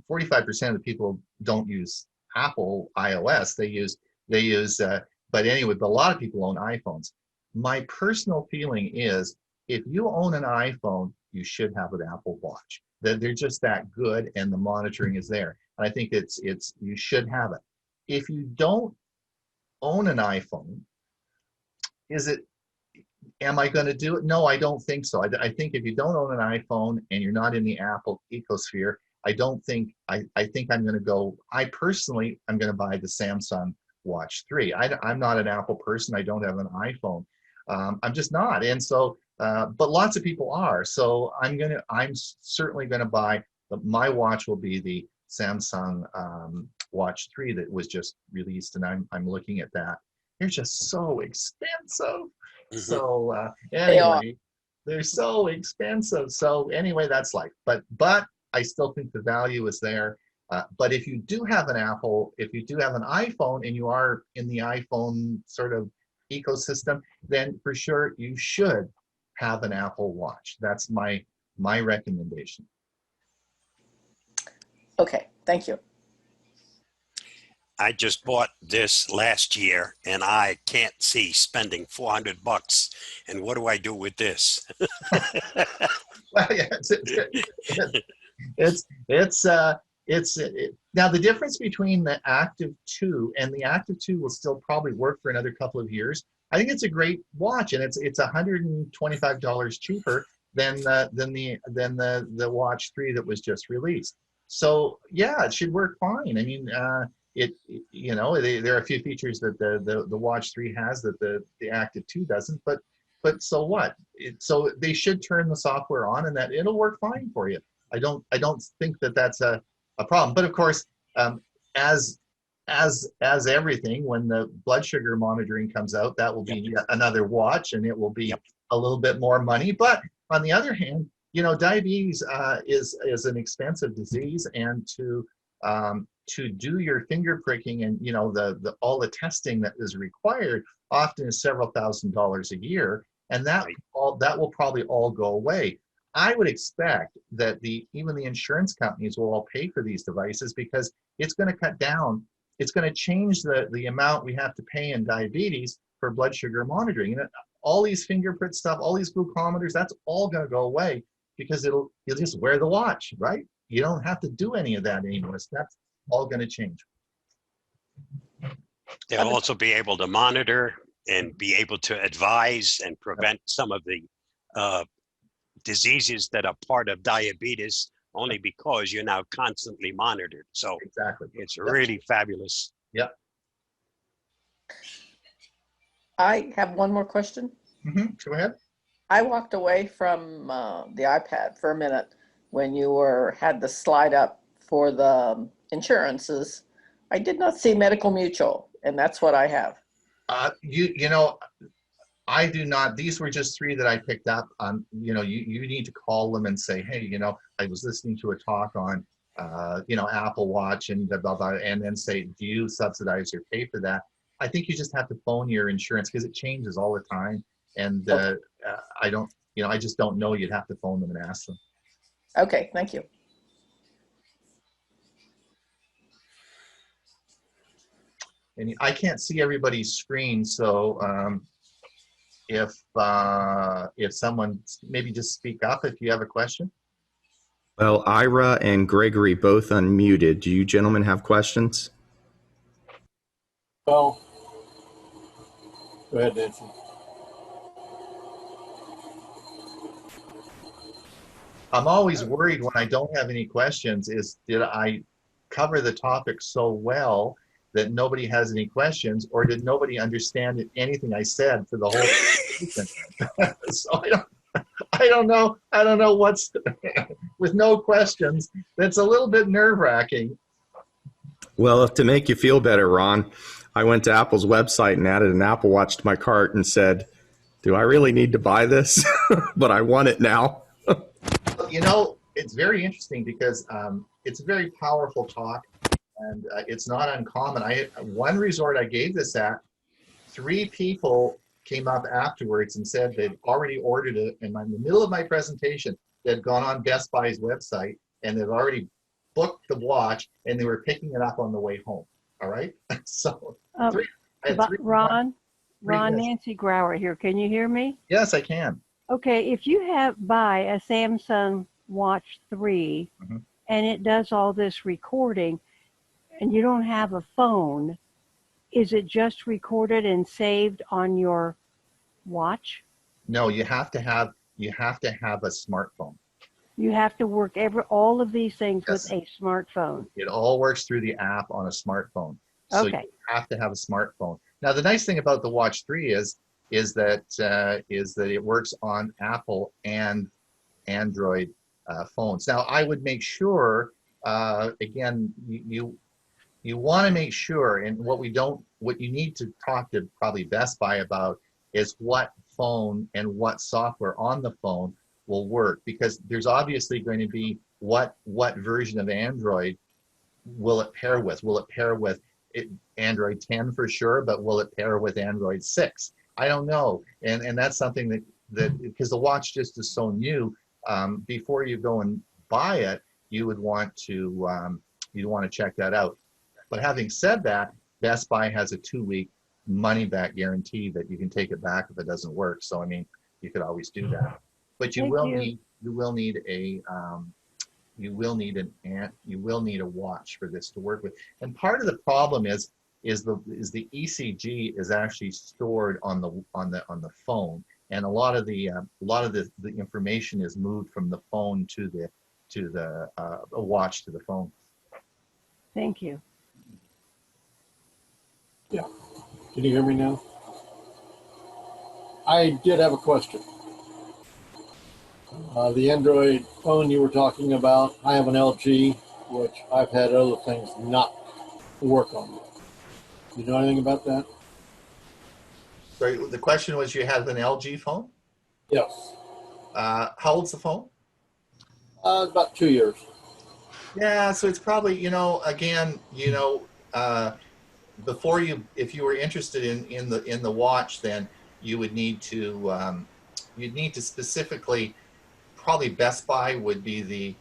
45% of the people don't use Apple iOS. They use. But anyway, but a lot of people own iPhones. My personal feeling is, if you own an iPhone, you should have an Apple Watch. They're just that good, and the monitoring is there. And I think it's you should have it. If you don't own an iPhone, am I going to do it? No, I don't think so. I think if you don't own an iPhone and you're not in the Apple ecosphere, I think I'm going to go, I personally, I'm going to buy the Samsung Watch 3. I'm not an Apple person. I don't have an iPhone. I'm just not. And so, but lots of people are. So I'm certainly going to buy, my watch will be the Samsung Watch 3 that was just released, and I'm looking at that. They're just so expensive. So They are. anyway, they're so expensive. So anyway, that's life. But I still think the value is there. But if you do have an iPhone, and you are in the iPhone sort of ecosystem, then for sure you should have an Apple Watch. That's my recommendation. Okay, thank you. I just bought this last year, and I can't see spending $400. And what do I do with this? Well, yeah, now the difference between the Active 2 and the Active 2 will still probably work for another couple of years. I think it's a great watch, and it's $125 cheaper than the Watch 3 that was just released. So yeah, it should work fine. I mean, there are a few features that the Watch 3 has that the Active 2 doesn't, but so what? So they should turn the software on, and that it'll work fine for you. I don't think that that's a problem. But of course, as everything, when the blood sugar monitoring comes out, that will be another watch, and it will be a little bit more money. But on the other hand, diabetes is an expensive disease, and to do your finger pricking and all the testing that is required often is several $1,000s a year, and that will probably all go away. I would expect that even the insurance companies will all pay for these devices, because it's going to cut down. It's going to change the amount we have to pay in diabetes for blood sugar monitoring. And all these fingerprint stuff, all these glucometers, that's all going to go away, because you'll just wear the watch, right? You don't have to do any of that anymore. So that's all going to change. They'll also be able to monitor and be able to advise and prevent some of the diseases that are part of diabetes, only because you're now constantly monitored. So exactly, it's really fabulous. Yeah. I have one more question. Go ahead. I walked away from the iPad for a minute when you had the slide up for the insurances. I did not see Medical Mutual, and that's what I have. I do not. These were just 3 that I picked up on. You need to call them and say, hey, I was listening to a talk on, Apple Watch and blah, blah, blah, and then say, do you subsidize or pay for that? I think you just have to phone your insurance, because it changes all the time. And I just don't know. You'd have to phone them and ask them. Okay, thank you. And I can't see everybody's screen, so if someone maybe just speak up if you have a question. Well, Ira and Gregory both unmuted. Do you gentlemen have questions? Well, Go ahead, Nancy. I'm always worried when I don't have any questions is, did I cover the topic so well that nobody has any questions, or did nobody understand anything I said for the whole presentation? So I don't know. I don't know what's with no questions. That's a little bit nerve-wracking. Well, to make you feel better, Ron, I went to Apple's website and added an Apple Watch to my cart and said, do I really need to buy this? But I want it now. You know, it's very interesting because it's a very powerful talk, and it's not uncommon. One resort I gave this at, 3 people came up afterwards and said they'd already ordered it in the middle of my presentation. They'd gone on Best Buy's website and they'd already booked the watch and they were picking it up on the way home. All right. So Ron, Nancy Grauer here. Can you hear me? Yes, I can. Okay, if you buy a Samsung Watch 3 and it does all this recording and you don't have a phone, is it just recorded and saved on your watch? No, you have to have a smartphone. You have to work all of these things Yes. with a smartphone. It all works through the app on a smartphone. So Okay. you have to have a smartphone. Now, the nice thing about the Watch 3 is that it works on Apple and Android phones. Now, I would make sure, again, you want to make sure, and what you need to talk to probably Best Buy about is what phone and what software on the phone will work, because there's obviously going to be what version of Android will it pair with? Will it pair with Android 10 for sure, but will it pair with Android 6? I don't know, and that's something that because the watch just is so new, before you go and buy it, you would want to check that out. But having said that, Best Buy has a 2-week money-back guarantee that you can take it back if it doesn't work. So I mean, you could always do that. But you will need a watch for this to work with. And part of the problem is the ECG is actually stored on the phone, and a lot of the information is moved from the phone to the watch to the phone. Thank you. Yeah. Can you hear me now? I did have a question. The Android phone you were talking about, I have an LG, which I've had other things not work on. You know anything about that? Sorry, the question was, you have an LG phone? Yes. How old's the phone? About 2 years. Yeah, so it's probably, again, before if you were interested in the watch, then you would need to specifically, probably Best Buy would be the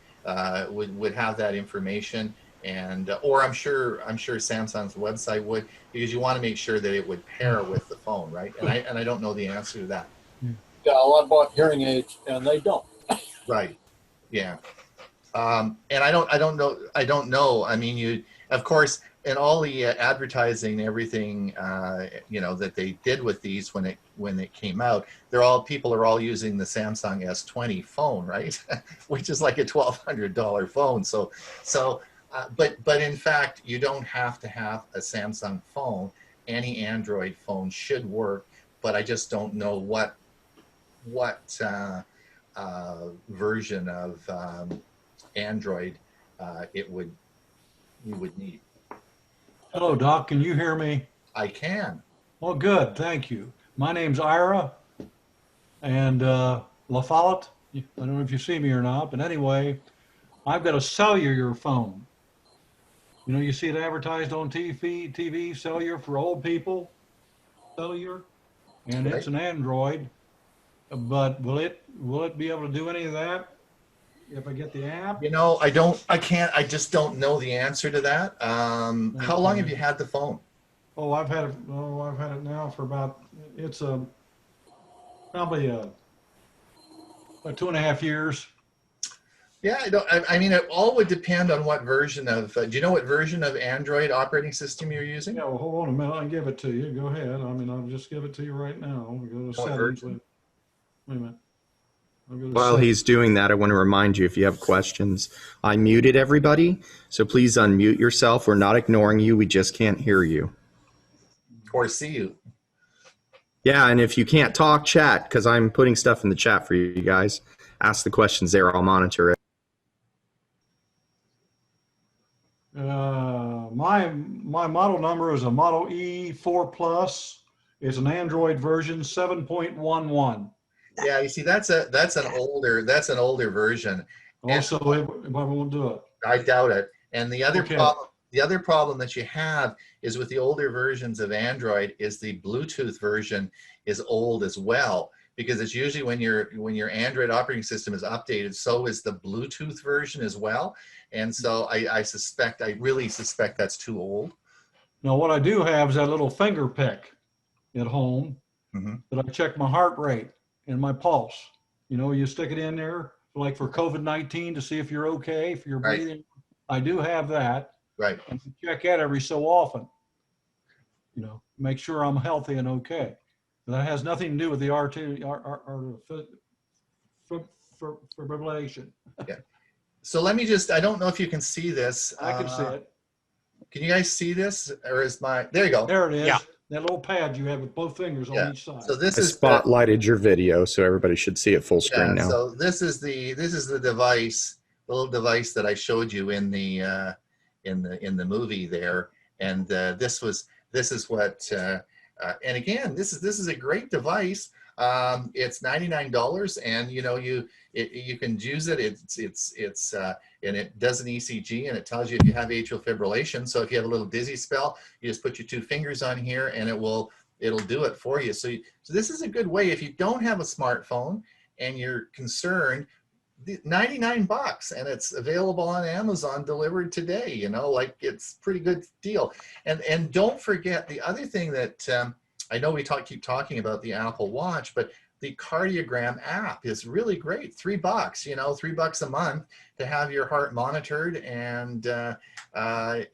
would have that information, and or I'm sure Samsung's website would, because you want to make sure that it would pair with the phone, right? And I don't know the answer to that. Yeah, a lot bought hearing aids and they don't. Right. Yeah. And I don't know. I mean, you, of course, and all the advertising and everything, that they did with these when it came out, people are all using the Samsung S20 phone, right? Which is like a $1,200 phone. But in fact, you don't have to have a Samsung phone. Any Android phone should work, but I just don't know what version of Android you would need. Hello, Doc. Can you hear me? I can. Well, good. Thank you. My name's Ira and La Follette. I don't know if you see me or not, but anyway, I've got a cellular phone. You see it advertised on TV, cellular for old people, cellular, and Right. It's an Android. But will it be able to do any of that if I get the app? I just don't know the answer to that. How long have you had the phone? Oh, I've had it now for probably about 2.5 years. Yeah, I mean, it all would depend on what version of, do you know what version of Android operating system you're using? Yeah, well, hold on a minute. I can give it to you. Go ahead. I mean, I'll just give it to you right now. We go to What settings. version? Wait a minute. I'll go to While settings. he's doing that, I want to remind you if you have questions, I muted everybody, so please unmute yourself. We're not ignoring you. We just can't hear you. Or see you? Yeah, and if you can't talk, chat, because I'm putting stuff in the chat for you guys. Ask the questions there. I'll monitor it. My model number is a Model E4 Plus. It's an Android version 7.11. Yeah, you see, that's an older version. Also, it won't do it. I doubt it. And the other Okay. problem that you have is with the older versions of Android is the Bluetooth version is old as well, because it's usually when your Android operating system is updated, so is the Bluetooth version as well. And so I really suspect that's too old. Now, what I do have is that little finger pick at home that I check my heart rate and my pulse. You know, you stick it in there, like for COVID-19 to see if you're okay, if you're breathing. I do have that. Right. And check that every so often. You know, make sure I'm healthy and okay. That has nothing to do with the arterial fibrillation. Yeah. So let me I don't know if you can see this. I can see it. Can you guys see this? Or is there you go. There it is. Yeah. That little pad you have with both fingers on each side. So this I is spotlighted your video, so everybody should see it full screen now. So this is the device, the little device that I showed you in the movie there, and this is what and again, this is a great device. It's $99, and you know you can use it. It's and it does an ECG, and it tells you if you have atrial fibrillation. So if you have a little dizzy spell, you just put your two fingers on here, and it'll do it for you. So this is a good way if you don't have a smartphone and you're concerned. $99, and it's available on Amazon, delivered today. You know, like, it's pretty good deal. And don't forget the other thing that I know we keep talking about the Apple Watch, but the Cardiogram app is really great. $3, you know, $3 a month to have your heart monitored, and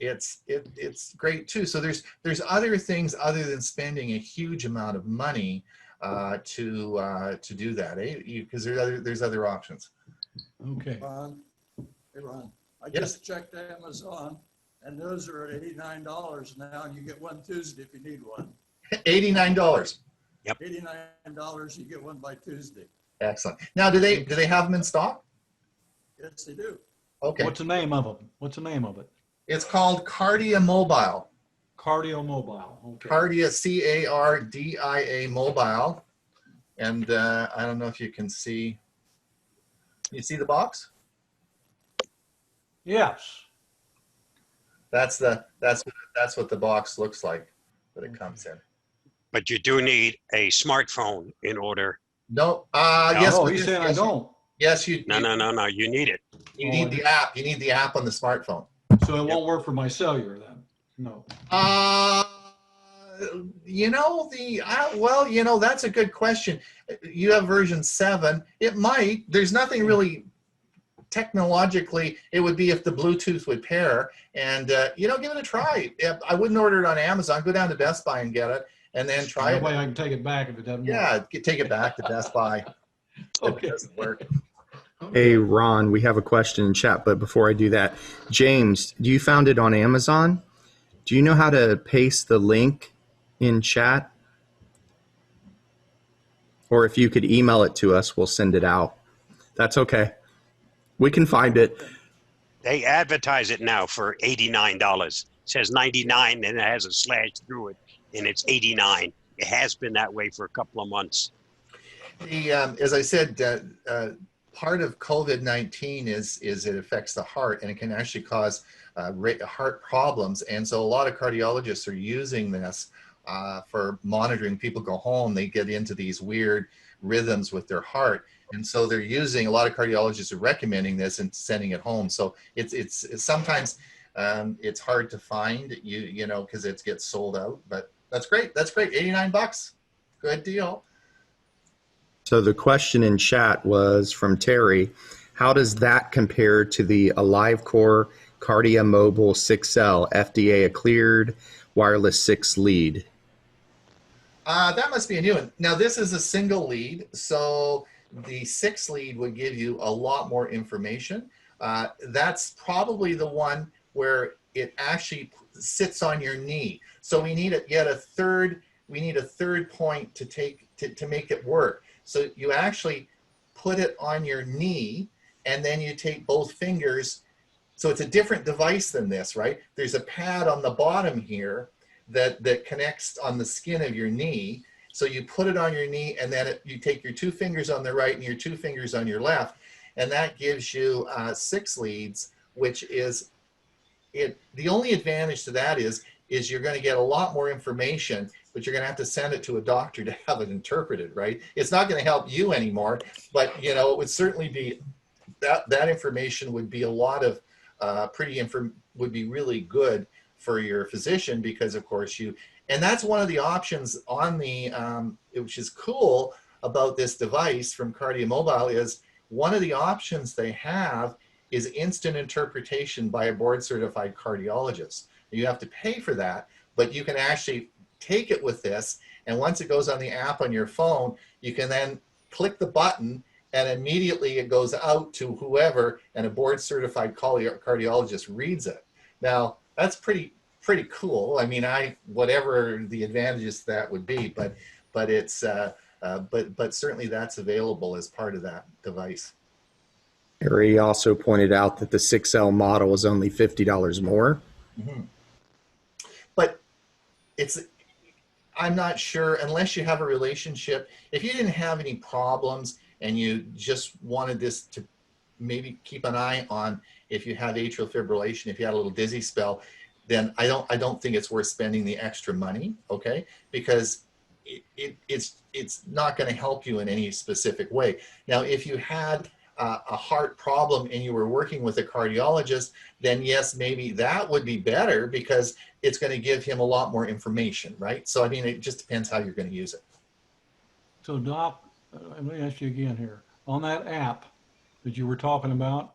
it's great too. So there's other things other than spending a huge amount of money to do that, because there's other options. Okay. Ron, hey Ron, I Yes. just checked Amazon, and those are at $89 now, and you get one Tuesday if you need one. $89. $89, you get one by Tuesday. Excellent. Now, do they have them in stock? Yes, they do. Okay. What's the name of them? What's the name of it? It's called Cardia Mobile. Cardio Mobile. Okay. Cardia, CARDIA Mobile. And I don't know if you can see. You see the box? Yes. That's what the box looks like that it comes in. But you do need a smartphone in order. No. Yes. Oh, but he's saying I yes, don't. Yes, you. No, you need it. You need the app. You need the app on the smartphone. So it won't work for my cellular then? No. You know, well, you know, that's a good question. You have version 7. It might. There's nothing really technologically. It would be if the Bluetooth would pair, and you know, give it a try. I wouldn't order it on Amazon. Go down to Best Buy and get it, and then try That it. way I can take it back if it doesn't work. Yeah, take it back to Best Buy. If Okay. it doesn't work. Hey, Ron, we have a question in chat, but before I do that, James, you found it on Amazon? Do you know how to paste the link in chat? Or if you could email it to us, we'll send it out. That's okay. We can find it. They advertise it now for $89. It says 99 and it has a slash through it, and it's 89. It has been that way for a couple of months. As I said, part of COVID-19 is it affects the heart, and it can actually cause heart problems. And so a lot of cardiologists are using this for monitoring. People go home, they get into these weird rhythms with their heart. And so they're using, a lot of cardiologists are recommending this and sending it home. So it's sometimes it's hard to find, you know, because it gets sold out, but that's great. That's great. $89. Good deal. So the question in chat was from Terry. how does that compare to the AliveCore Cardia Mobile 6L FDA cleared wireless 6 lead? That must be a new one. Now this is a single lead, so the 6 lead would give you a lot more information. That's probably the one where it actually sits on your knee. So we need a third point to make it work. So you actually put it on your knee, and then you take both fingers. So it's a different device than this, right? There's a pad on the bottom here that connects on the skin of your knee. So you put it on your knee, and then you take your 2 fingers on the right and your 2 fingers on your left, and that gives you 6 leads, which is it. The only advantage to that is you're going to get a lot more information, but you're going to have to send it to a doctor to have it interpreted, right? It's not going to help you anymore, but it would certainly be that information would be a lot of would be really good for your physician, because of course and that's one of the options on the which is cool about this device from Cardia Mobile, is one of the options they have is instant interpretation by a board certified cardiologist. You have to pay for that, but you can actually take it with this, and once it goes on the app on your phone, you can then click the button and immediately it goes out to whoever, and a board certified cardiologist reads it. Now that's pretty cool. I mean, whatever the advantages that would be, but it's but certainly that's available as part of that device. Harry also pointed out that the 6L model is only $50 more. Mm-hmm. But I'm not sure, unless you have a relationship. If you didn't have any problems and you just wanted this to maybe keep an eye on if you have atrial fibrillation, if you had a little dizzy spell, then I don't think it's worth spending the extra money, okay? Because it's not going to help you in any specific way. Now, if you had a heart problem and you were working with a cardiologist, then yes, maybe that would be better, because it's going to give him a lot more information, right? So I mean, it just depends how you're going to use it. So Doc, let me ask you again here. On that app that you were talking about,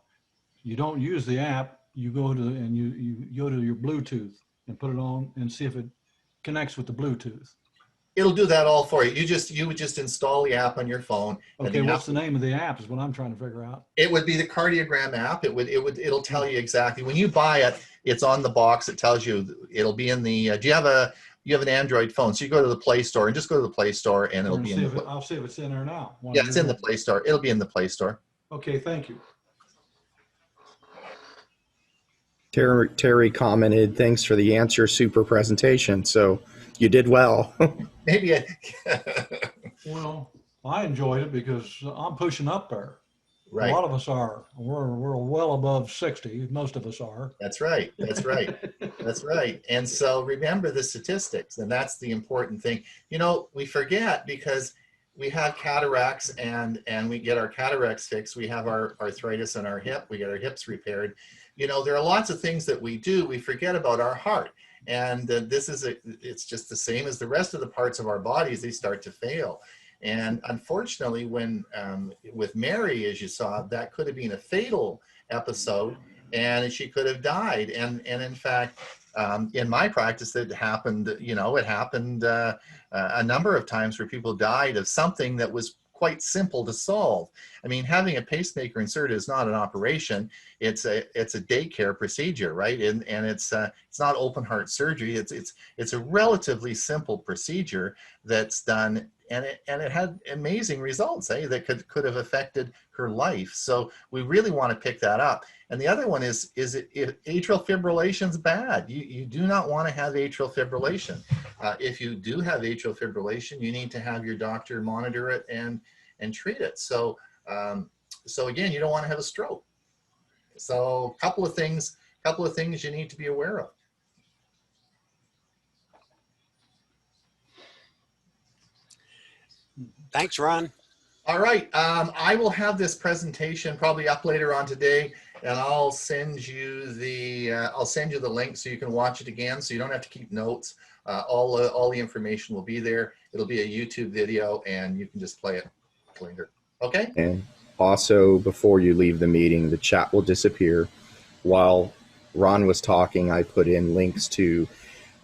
you don't use the app. You go to you go to your Bluetooth and put it on and see if it connects with the Bluetooth. It'll do that all for you. You would just install the app on your phone. Okay, what's the name of the app is what I'm trying to figure out. It would be the Cardiogram app. It'll tell you exactly when you buy it. It's on the box. It tells you. It'll be in the. Do you have an Android phone? So you go to the Play Store and just go to the Play Store, and it'll be in the. I'll see if it's in there now. Yeah, it's in the Play Store. It'll be in the Play Store. Okay, thank you. Terry commented, "Thanks for the answer, super presentation." So you did well. Maybe Well, I enjoyed it because I'm pushing up there. Right. A lot of us are. We're well above 60. Most of us are. That's right. That's right. That's right. And so remember the statistics, and that's the important thing. We forget, because we have cataracts and we get our cataracts fixed. We have our arthritis in our hip. We get our hips repaired. There are lots of things that we do. We forget about our heart. And it's just the same as the rest of the parts of our bodies. They start to fail. And unfortunately, when with Mary, as you saw, that could have been a fatal episode, and she could have died. And in fact, in my practice, it happened. It happened a number of times where people died of something that was quite simple to solve. I mean, having a pacemaker inserted is not an operation. It's a daycare procedure, right? And it's not open heart surgery. It's a relatively simple procedure that's done, and it had amazing results, that could have affected her life. So we really want to pick that up. And the other one is if atrial fibrillation is bad. You do not want to have atrial fibrillation. If you do have atrial fibrillation, you need to have your doctor monitor it and treat it. So again, you don't want to have a stroke. So a couple of things you need to be aware of. Thanks, Ron. All right, I will have this presentation probably up later on today, and I'll send you the link so you can watch it again, so you don't have to keep notes. All the information will be there. It'll be a YouTube video, and you can just play it later. Okay. also, before you leave the meeting, the chat will disappear. While Ron was talking, I put in links to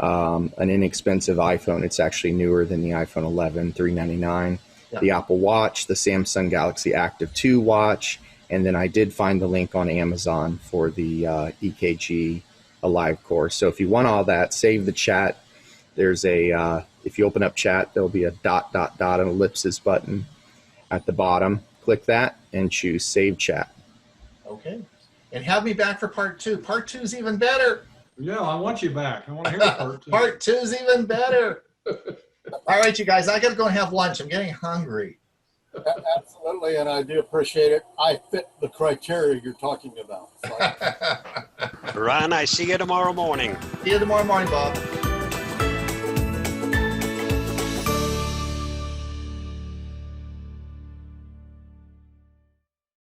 an inexpensive iPhone. It's actually newer than the iPhone 11, $399. Yeah. The Apple Watch, the Samsung Galaxy Active 2 watch, and then I did find the link on Amazon for the EKG Alive course. So if you want all that, save the chat. There's a, if you open up chat, there'll be a ... an ellipsis button at the bottom. Click that and choose Save Chat. Okay. And have me back for part 2. Part 2 is even better. Yeah, I want you back. I want to hear part 2. Part 2 is even better. All right, you guys, I got to go and have lunch. I'm getting hungry. Absolutely, and I do appreciate it. I fit the criteria you're talking about. So Ron, I see you tomorrow morning. See you tomorrow morning, Bob.